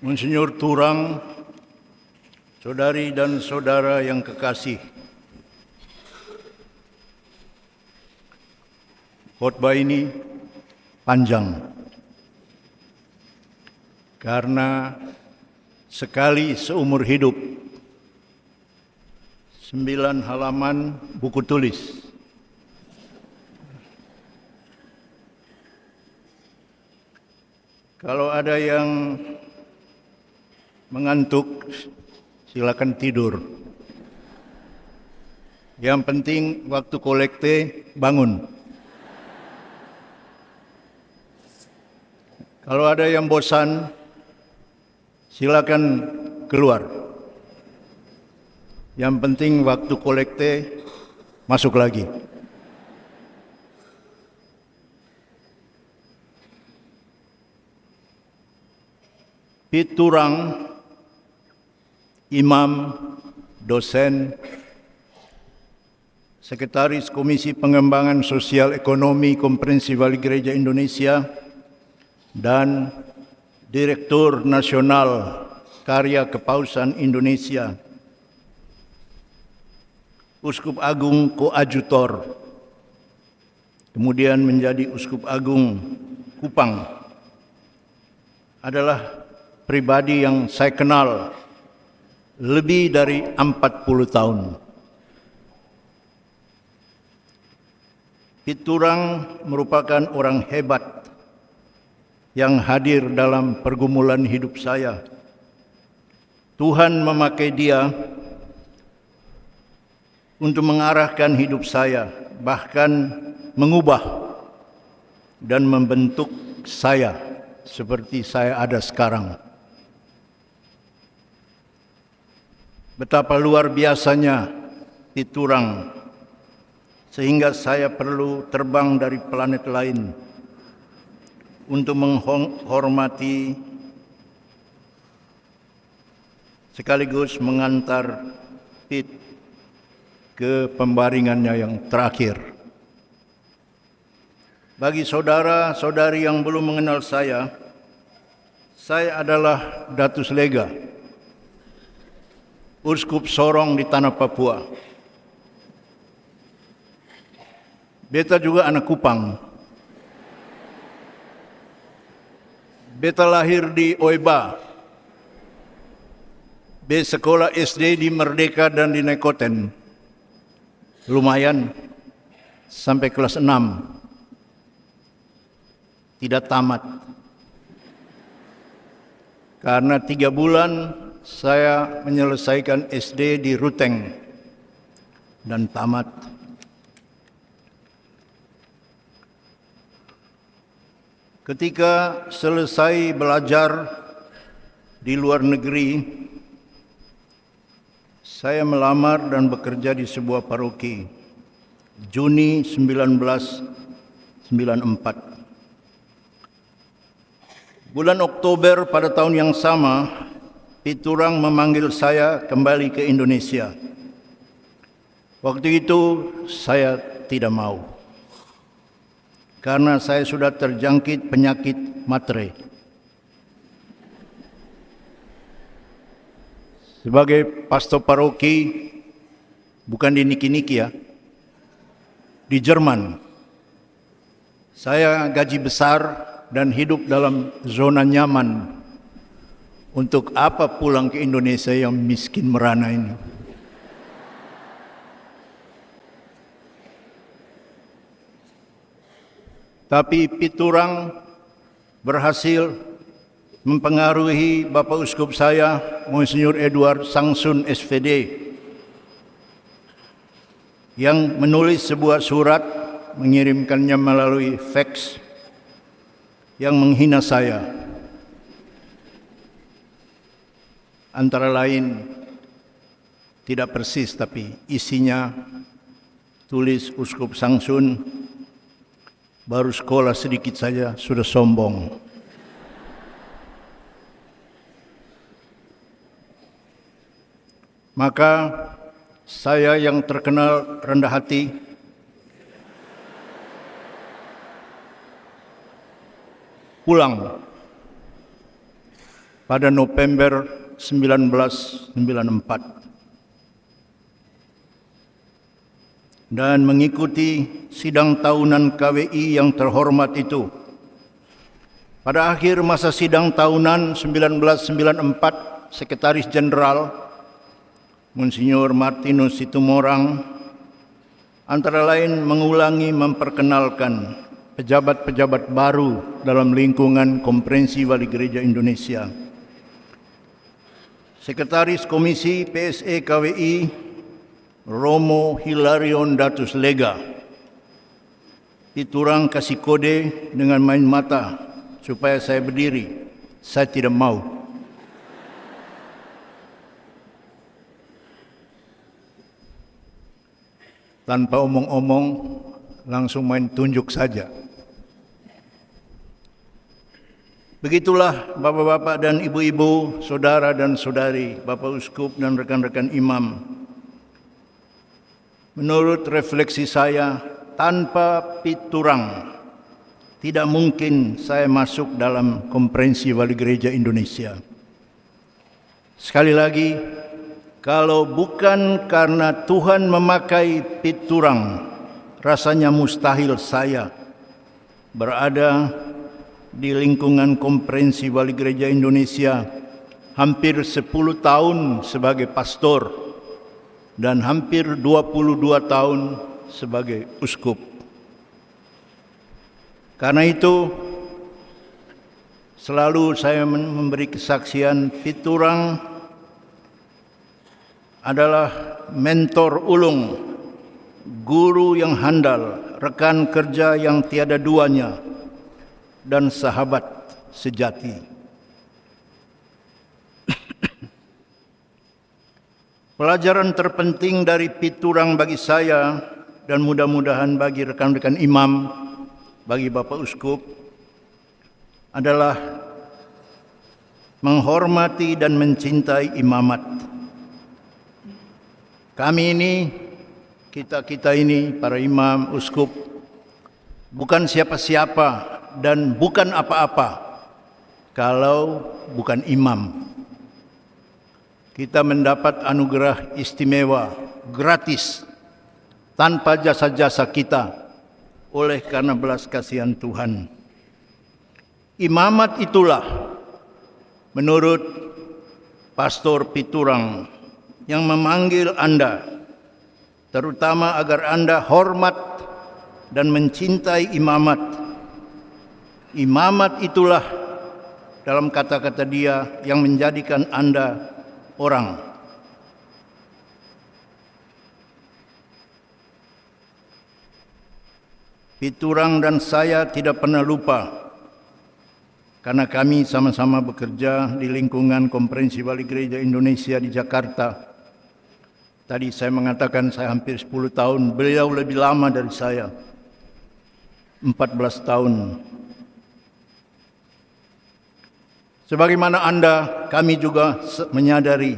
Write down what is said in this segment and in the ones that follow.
Monsinyur Turang, saudari dan saudara yang kekasih, khotbah ini panjang karena sekali seumur hidup 9 halaman buku tulis. Kalau ada yang mengantuk, silakan tidur. Yang penting waktu kolekte bangun. Kalau ada yang bosan, silakan keluar. Yang penting waktu kolekte masuk lagi. Piturang, imam, dosen, sekretaris Komisi Pengembangan Sosial Ekonomi Komprehensif Wali Gereja Indonesia, dan Direktur Nasional Karya Kepausan Indonesia, Uskup Agung Koadjutor, kemudian menjadi Uskup Agung Kupang, adalah pribadi yang saya kenal lebih dari 40 tahun. Piturang merupakan orang hebat yang hadir dalam pergumulan hidup saya. Tuhan memakai dia untuk mengarahkan hidup saya, bahkan mengubah dan membentuk saya seperti saya ada sekarang. Betapa luar biasanya Piturang, sehingga saya perlu terbang dari planet lain untuk menghormati sekaligus mengantar Pit ke pembaringannya yang terakhir. Bagi saudara-saudari yang belum mengenal saya adalah Datus Lega, Uskup Sorong di Tanah Papua. Beta juga anak Kupang. Beta lahir di Oiba. Beta sekolah SD di Merdeka dan di Nekoten. Lumayan, sampai kelas 6. Tidak tamat. Karena 3 bulan saya menyelesaikan SD di Ruteng dan tamat. Ketika selesai belajar di luar negeri, saya melamar dan bekerja di sebuah paroki Juni 1994. Bulan Oktober pada tahun yang sama, Piturang memanggil saya kembali ke Indonesia. Waktu itu saya tidak mau, karena saya sudah terjangkit penyakit matre. Sebagai pastor paroki, bukan di niki-niki ya, di Jerman. Saya gaji besar dan hidup dalam zona nyaman. Untuk apa pulang ke Indonesia yang miskin merana ini? Tapi Piturang berhasil mempengaruhi Bapak Uskup saya, Monsinyur Edward Sangsun SVD, yang menulis sebuah surat, mengirimkannya melalui fax, yang menghina saya. Antara lain, tidak persis tapi isinya tulis Uskup Sangsun baru sekolah sedikit saja sudah sombong. Maka saya yang terkenal rendah hati pulang pada November 1994 dan mengikuti sidang tahunan KWI yang terhormat itu. Pada akhir masa sidang tahunan 1994, Sekretaris Jenderal Monsinyur Martinus Situmorang antara lain mengulangi memperkenalkan pejabat-pejabat baru dalam lingkungan Konferensi Wali Gereja Indonesia. Sekretaris Komisi PSE KWI Romo Hilarion Datus Lega diturang kasih kode dengan main mata supaya saya berdiri. Saya tidak mau. Tanpa omong-omong, langsung main tunjuk saja. Begitulah bapak-bapak dan ibu-ibu, saudara dan saudari, Bapak Uskup dan rekan-rekan imam. Menurut refleksi saya, tanpa piturang, tidak mungkin saya masuk dalam Konferensi Wali Gereja Indonesia. Sekali lagi, kalau bukan karena Tuhan memakai piturang, rasanya mustahil saya berada di lingkungan Konferensi Wali Gereja Indonesia hampir 10 tahun sebagai pastor dan hampir 22 tahun sebagai uskup. Karena itu, selalu saya memberi kesaksian piturang adalah mentor ulung, guru yang handal, rekan kerja yang tiada duanya, dan sahabat sejati. Pelajaran terpenting dari piturang bagi saya dan mudah-mudahan bagi rekan-rekan imam, bagi Bapak Uskup, adalah menghormati dan mencintai imamat. Kami ini, kita ini, para imam, uskup, bukan siapa-siapa dan bukan apa-apa kalau bukan imam. Kita mendapat anugerah istimewa, gratis, tanpa jasa-jasa kita, oleh karena belas kasihan Tuhan. Imamat itulah, menurut Pastor Piturang, yang memanggil Anda, terutama agar Anda hormat dan mencintai imamat. Imamat itulah, dalam kata-kata dia, yang menjadikan Anda orang. Piturang dan saya tidak pernah lupa, karena kami sama-sama bekerja di lingkungan Konferensi Wali Gereja Indonesia di Jakarta. Tadi saya mengatakan saya hampir 10 tahun, beliau lebih lama dari saya, 14 tahun. Sebagaimana Anda, kami juga menyadari,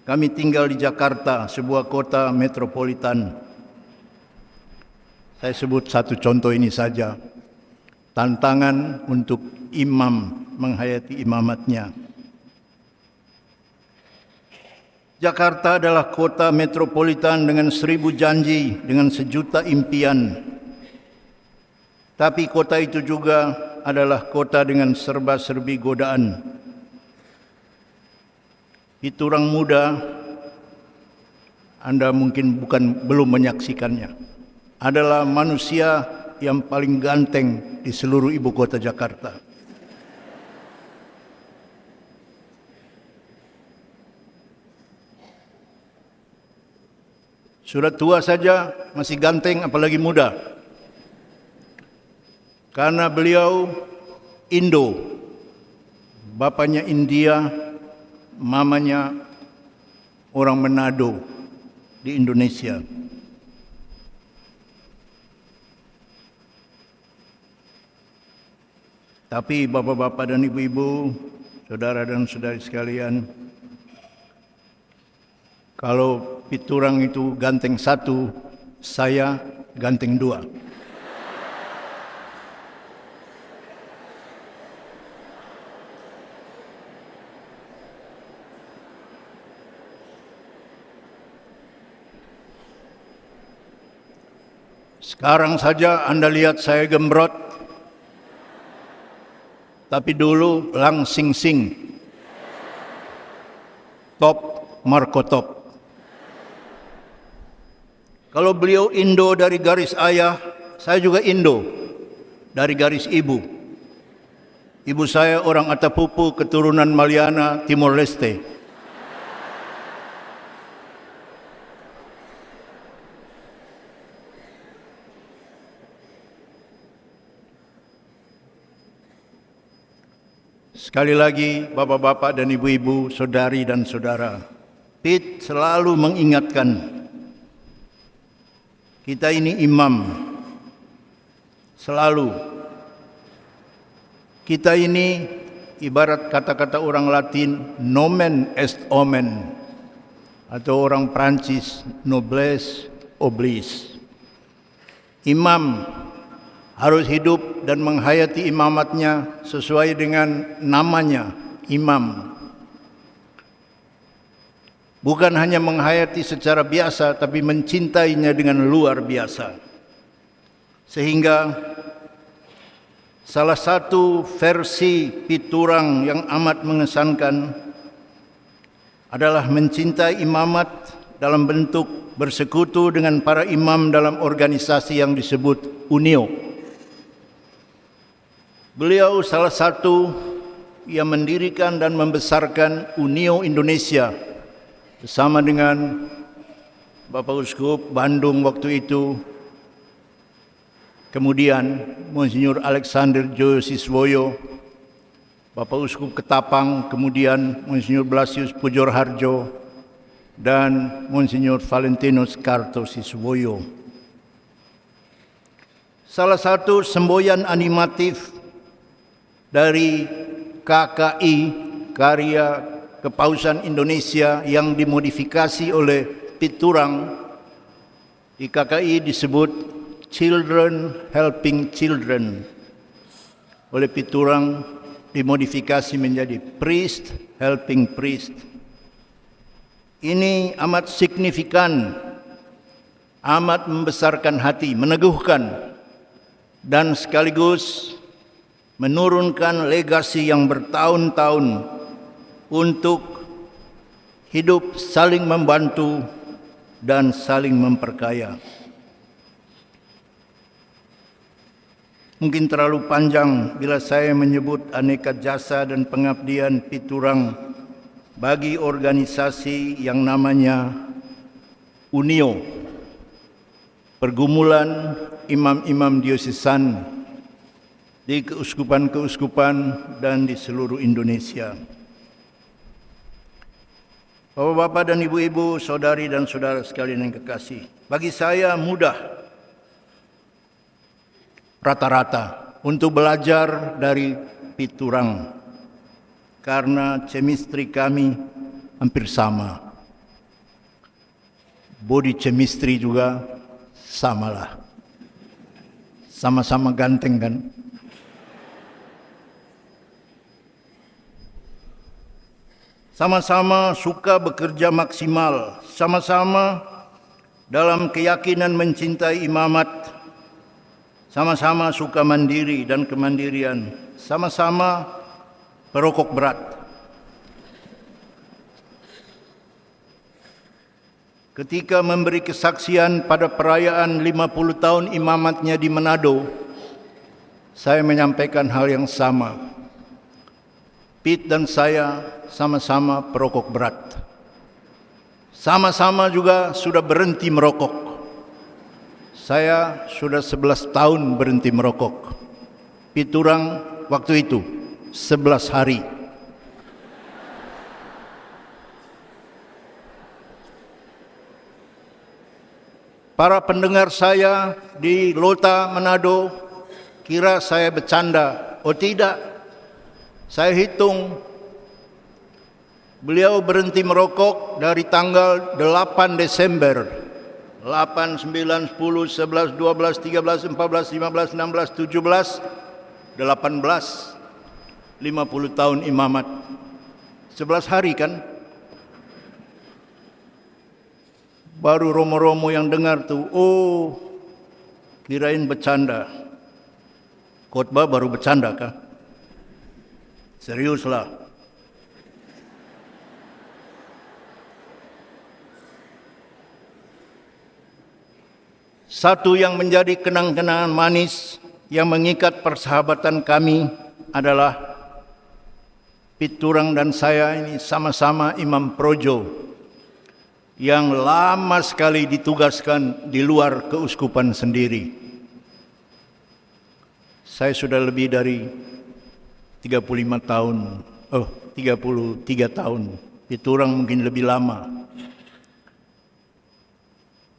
kami tinggal di Jakarta, sebuah kota metropolitan. Saya sebut satu contoh ini saja, tantangan untuk imam menghayati imamatnya. Jakarta adalah kota metropolitan dengan 1000 janji, dengan 1.000.000 impian. Tapi kota itu juga adalah kota dengan serba-serbi godaan. Piturang muda, Anda mungkin belum menyaksikannya, adalah manusia yang paling ganteng di seluruh ibu kota Jakarta. Sudah tua saja masih ganteng, apalagi muda. Karena beliau Indo, bapaknya India, mamanya orang Manado di Indonesia. Tapi bapak-bapak dan ibu-ibu, saudara dan saudari sekalian, kalau piturang itu ganteng 1, saya ganteng 2. Sekarang saja Anda lihat saya gembrot, tapi dulu Lang Sing Sing, top Marco Top. Kalau beliau Indo dari garis ayah, saya juga Indo dari garis ibu. Ibu saya orang Atapupu, keturunan Maliana, Timor Leste. Sekali lagi, bapak-bapak dan ibu-ibu, saudari dan saudara, Pit selalu mengingatkan, kita ini imam, selalu. Kita ini ibarat kata-kata orang Latin, nomen est omen, atau orang Prancis, noblesse oblige. Imam harus hidup dan menghayati imamatnya sesuai dengan namanya, imam. Bukan hanya menghayati secara biasa, tapi mencintainya dengan luar biasa. Sehingga salah satu versi Piturang yang amat mengesankan adalah mencintai imamat dalam bentuk bersekutu dengan para imam dalam organisasi yang disebut Unio. Beliau salah satu yang mendirikan dan membesarkan Unio Indonesia bersama dengan Bapak Uskup Bandung waktu itu, kemudian Monsinyur Alexander Joyo, Bapak Uskup Ketapang, kemudian Monsinyur Blasius Pujorharjo, dan Monsinyur Valentinus Kartosiswoyo. Salah satu semboyan animatif dari KKI, Karya Kepausan Indonesia, yang dimodifikasi oleh Piturang. Di KKI disebut Children Helping Children. Oleh Piturang dimodifikasi menjadi Priest Helping Priest. Ini amat signifikan, amat membesarkan hati, meneguhkan, dan sekaligus menurunkan legasi yang bertahun-tahun untuk hidup saling membantu dan saling memperkaya. Mungkin terlalu panjang bila saya menyebut aneka jasa dan pengabdian Piturang bagi organisasi yang namanya Unio, pergumulan imam-imam diosesan di keuskupan-keuskupan dan di seluruh Indonesia. Bapak-bapak dan ibu-ibu, saudari dan saudara sekalian yang kekasih, bagi saya mudah rata-rata untuk belajar dari Piturang karena chemistry kami hampir sama. Body chemistry juga samalah. Sama-sama ganteng kan? Sama-sama suka bekerja maksimal, sama-sama dalam keyakinan mencintai imamat, sama-sama suka mandiri dan kemandirian, sama-sama perokok berat. Ketika memberi kesaksian pada perayaan 50 tahun imamatnya di Manado, saya menyampaikan hal yang sama. Pit dan saya sama-sama perokok berat. Sama-sama juga sudah berhenti merokok. Saya sudah 11 tahun berhenti merokok. Piturang waktu itu 11 hari. Para pendengar saya di Lota, Manado, kira saya bercanda. Oh tidak. Saya hitung, beliau berhenti merokok dari tanggal 8 Desember. 8, 9, 10, 11, 12, 13, 14, 15, 16, 17, 18. 50 tahun imamat. 11 hari kan? Baru romo-romo yang dengar tuh, oh Kirain bercanda. Khotbah baru bercanda kah? Seriuslah. Satu yang menjadi kenang-kenangan manis yang mengikat persahabatan kami adalah Piturang dan saya ini sama-sama imam projo yang lama sekali ditugaskan di luar keuskupan sendiri. Saya sudah lebih dari 33 tahun. Piturang mungkin lebih lama.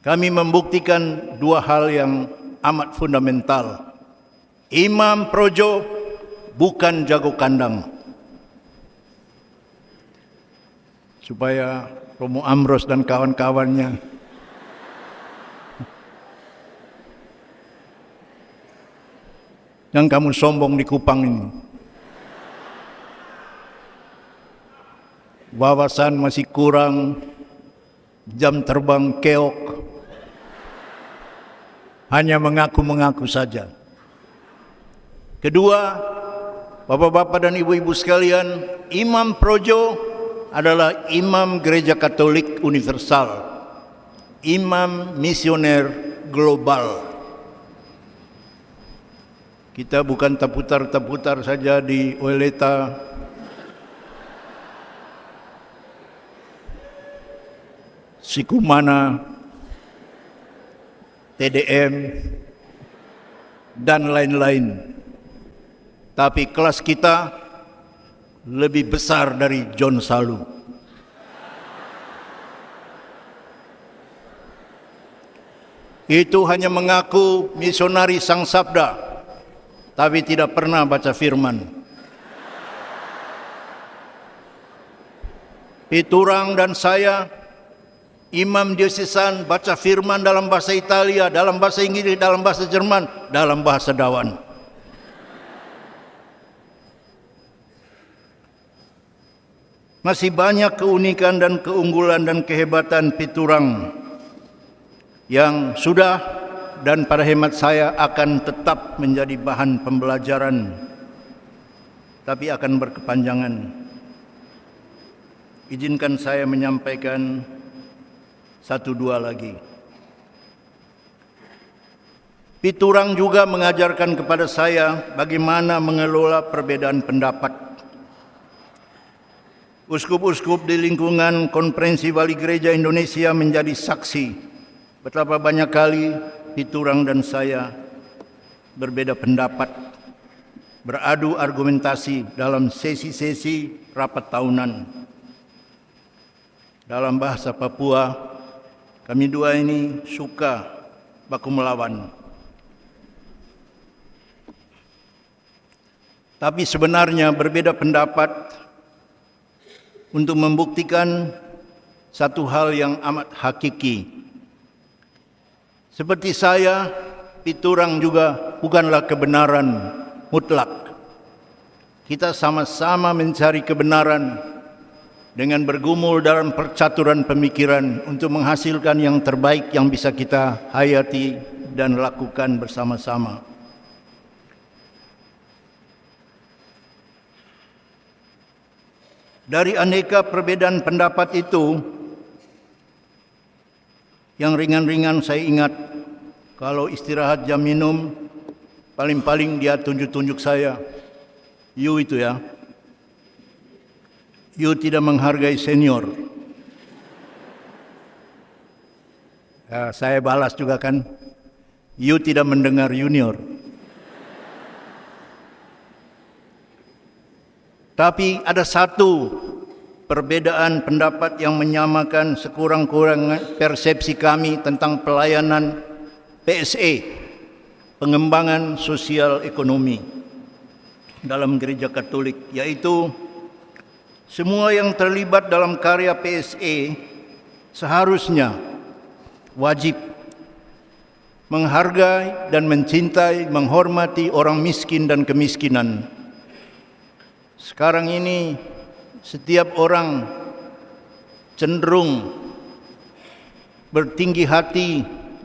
Kami membuktikan dua hal yang amat fundamental. Imam projo bukan jago kandang. Supaya Romo Amros dan kawan-kawannya yang kamu sombong di Kupang ini, wawasan masih kurang, jam terbang keok, hanya mengaku-mengaku saja. Kedua, bapak-bapak dan ibu-ibu sekalian, imam projo adalah imam gereja Katolik universal, imam misioner global. Kita bukan terputar-terputar saja di Oeleta, Sikumana, TDM, dan lain-lain. Tapi kelas kita lebih besar dari John Salu. Itu hanya mengaku misionari Sang Sabda, tapi tidak pernah baca firman. Piturang dan saya, imam diocesan, baca firman dalam bahasa Italia, dalam bahasa Inggris, dalam bahasa Jerman, dalam bahasa Dawan. Masih banyak keunikan dan keunggulan dan kehebatan Piturang yang sudah dan pada hemat saya akan tetap menjadi bahan pembelajaran, tapi akan berkepanjangan. Izinkan saya menyampaikan satu dua lagi. Piturang juga mengajarkan kepada saya bagaimana mengelola perbedaan pendapat. Uskup-uskup di lingkungan Konferensi Wali Gereja Indonesia menjadi saksi betapa banyak kali Piturang dan saya berbeda pendapat, beradu argumentasi dalam sesi-sesi rapat tahunan. Dalam bahasa Papua, kami dua ini suka baku melawan. Tapi sebenarnya berbeda pendapat untuk membuktikan satu hal yang amat hakiki. Seperti saya, Piturang juga bukanlah kebenaran mutlak. Kita sama-sama mencari kebenaran dengan bergumul dalam percaturan pemikiran untuk menghasilkan yang terbaik yang bisa kita hayati dan lakukan bersama-sama. Dari aneka perbedaan pendapat itu, yang ringan-ringan saya ingat, kalau istirahat jam minum, paling-paling dia tunjuk-tunjuk saya, "You itu ya, you tidak menghargai senior." Ya, saya balas juga kan, "You tidak mendengar junior." Tapi ada satu perbedaan pendapat yang menyamakan sekurang-kurangnya persepsi kami tentang pelayanan PSE, pengembangan sosial ekonomi dalam gereja Katolik, yaitu semua yang terlibat dalam karya PSE seharusnya wajib menghargai dan mencintai, menghormati orang miskin dan kemiskinan. Sekarang ini setiap orang cenderung bertinggi hati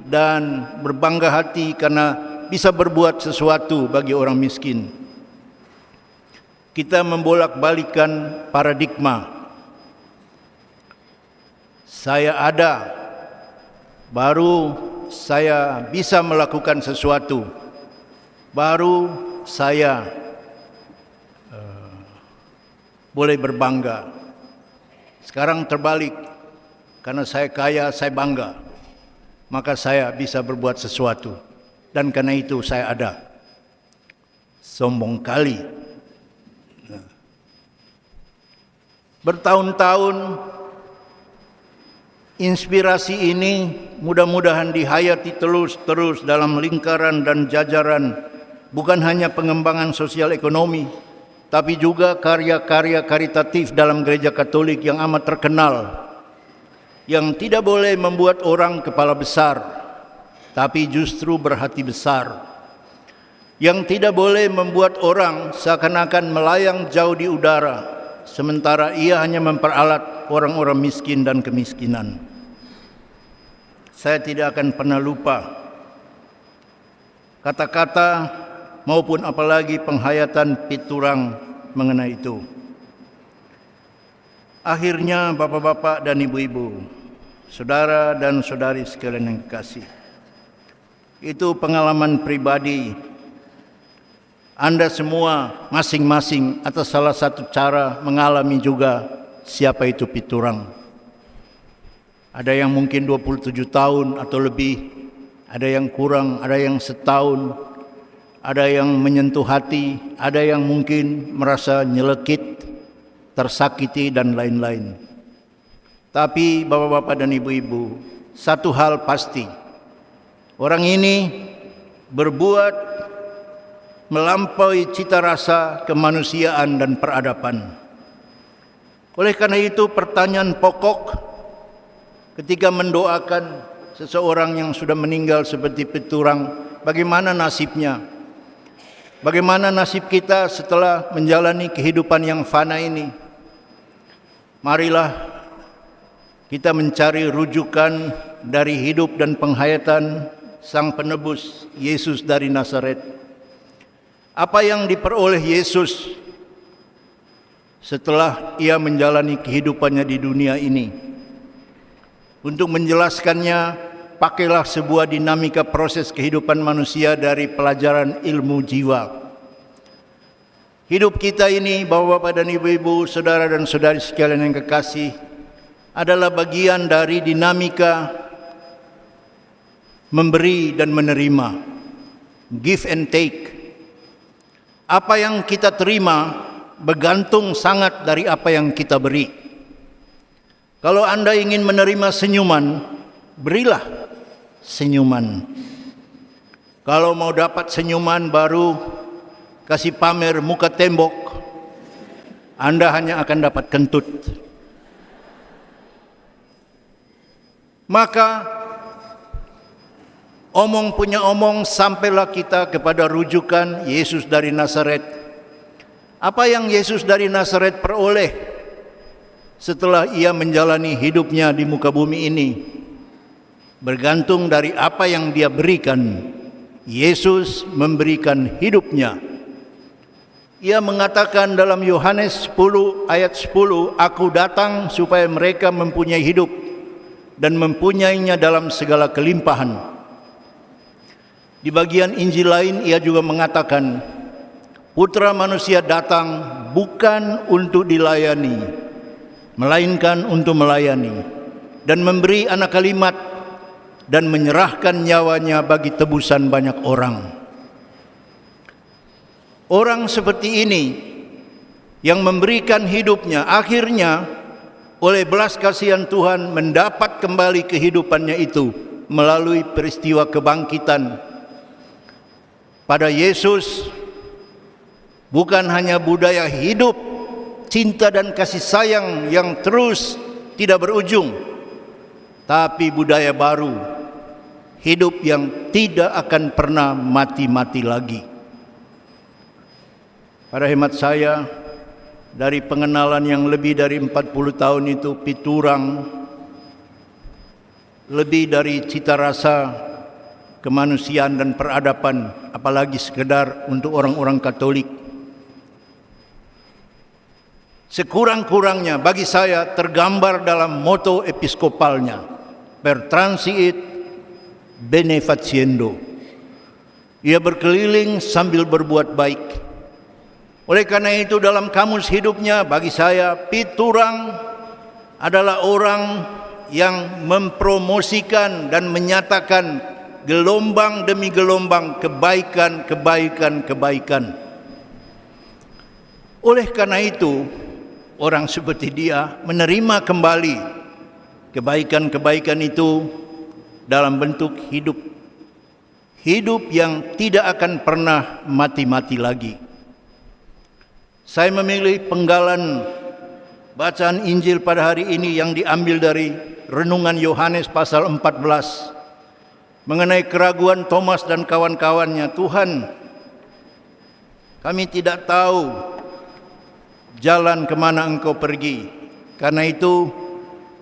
dan berbangga hati karena bisa berbuat sesuatu bagi orang miskin. Kita membolak-balikan paradigma. Saya ada, baru saya bisa melakukan sesuatu, baru saya boleh berbangga. Sekarang terbalik, karena saya kaya, saya bangga, maka saya bisa berbuat sesuatu, dan karena itu saya ada. Sombong kali. Bertahun-tahun inspirasi ini mudah-mudahan dihayati terus dalam lingkaran dan jajaran bukan hanya pengembangan sosial ekonomi, tapi juga karya-karya karitatif dalam gereja Katolik yang amat terkenal, yang tidak boleh membuat orang kepala besar, tapi justru berhati besar, yang tidak boleh membuat orang seakan-akan melayang jauh di udara, sementara ia hanya memperalat orang-orang miskin dan kemiskinan. Saya tidak akan pernah lupa kata-kata maupun apalagi penghayatan Piturang mengenai itu. Akhirnya bapak-bapak dan ibu-ibu, saudara dan saudari sekalian yang kekasih, itu pengalaman pribadi Anda semua masing-masing atas salah satu cara mengalami juga siapa itu Piturang. Ada yang mungkin 27 tahun atau lebih, ada yang kurang, ada yang setahun, ada yang menyentuh hati, ada yang mungkin merasa nyelekit, tersakiti dan lain-lain. Tapi bapak-bapak dan ibu-ibu, satu hal pasti, orang ini berbuat melampaui cita rasa kemanusiaan dan peradaban. Oleh karena itu pertanyaan pokok ketika mendoakan seseorang yang sudah meninggal seperti Piturang, bagaimana nasibnya? Bagaimana nasib kita setelah menjalani kehidupan yang fana ini? Marilah kita mencari rujukan dari hidup dan penghayatan Sang Penebus Yesus dari Nazaret. Apa yang diperoleh Yesus setelah ia menjalani kehidupannya di dunia ini? Untuk menjelaskannya, pakailah sebuah dinamika proses kehidupan manusia dari pelajaran ilmu jiwa. Hidup kita ini, bapak-bapak dan ibu-ibu, saudara dan saudari sekalian yang kekasih, adalah bagian dari dinamika memberi dan menerima, give and take. Apa yang kita terima bergantung sangat dari apa yang kita beri. Kalau Anda ingin menerima senyuman, berilah senyuman. Kalau mau dapat senyuman baru kasih pamer muka tembok, Anda hanya akan dapat kentut. Maka omong punya omong, sampailah kita kepada rujukan Yesus dari Nazaret. Apa yang Yesus dari Nazaret peroleh setelah ia menjalani hidupnya di muka bumi ini bergantung dari apa yang dia berikan. Yesus memberikan hidupnya. Ia mengatakan dalam Yohanes 10 ayat 10, "Aku datang supaya mereka mempunyai hidup dan mempunyainya dalam segala kelimpahan." Di bagian Injil lain ia juga mengatakan, "Putra manusia datang bukan untuk dilayani, melainkan untuk melayani dan memberi anak kalimat dan menyerahkan nyawanya bagi tebusan banyak orang." Orang seperti ini yang memberikan hidupnya, akhirnya oleh belas kasihan Tuhan mendapat kembali kehidupannya itu melalui peristiwa kebangkitan. Pada Yesus bukan hanya budaya hidup, cinta dan kasih sayang yang terus tidak berujung, tapi budaya baru, hidup yang tidak akan pernah mati-mati lagi. Pada hemat saya, dari pengenalan yang lebih dari 40 tahun itu, Piturang lebih dari cita rasa kemanusiaan dan peradaban, apalagi sekedar untuk orang-orang Katolik. Sekurang-kurangnya bagi saya tergambar dalam moto episkopalnya, per transiit bene faciendo. Ia berkeliling sambil berbuat baik. Oleh karena itu dalam kamus hidupnya bagi saya Piturang adalah orang yang mempromosikan dan menyatakan gelombang demi gelombang kebaikan. Oleh karena itu orang seperti dia menerima kembali kebaikan itu dalam bentuk hidup yang tidak akan pernah mati-mati lagi. Saya memilih penggalan bacaan Injil pada hari ini yang diambil dari renungan Yohanes pasal 14 mengenai keraguan Thomas dan kawan-kawannya. Tuhan, kami tidak tahu jalan kemana Engkau pergi. Karena itu,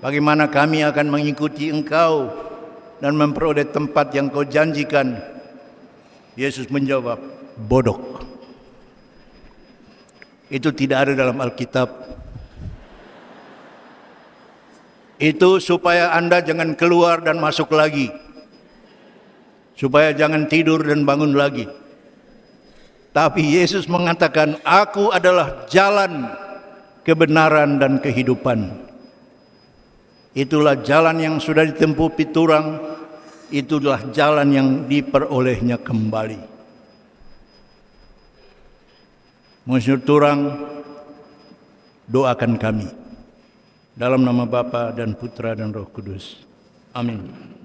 bagaimana kami akan mengikuti Engkau dan memperoleh tempat yang Kau janjikan? Yesus menjawab, bodoh. Itu tidak ada dalam Alkitab. Itu supaya Anda jangan keluar dan masuk lagi. Supaya jangan tidur dan bangun lagi. Tapi Yesus mengatakan, Aku adalah jalan, kebenaran dan kehidupan. Itulah jalan yang sudah ditempuh Piturang. Itulah jalan yang diperolehnya kembali. Monsignor Turang, doakan kami. Dalam nama Bapa dan Putra dan Roh Kudus. Amin.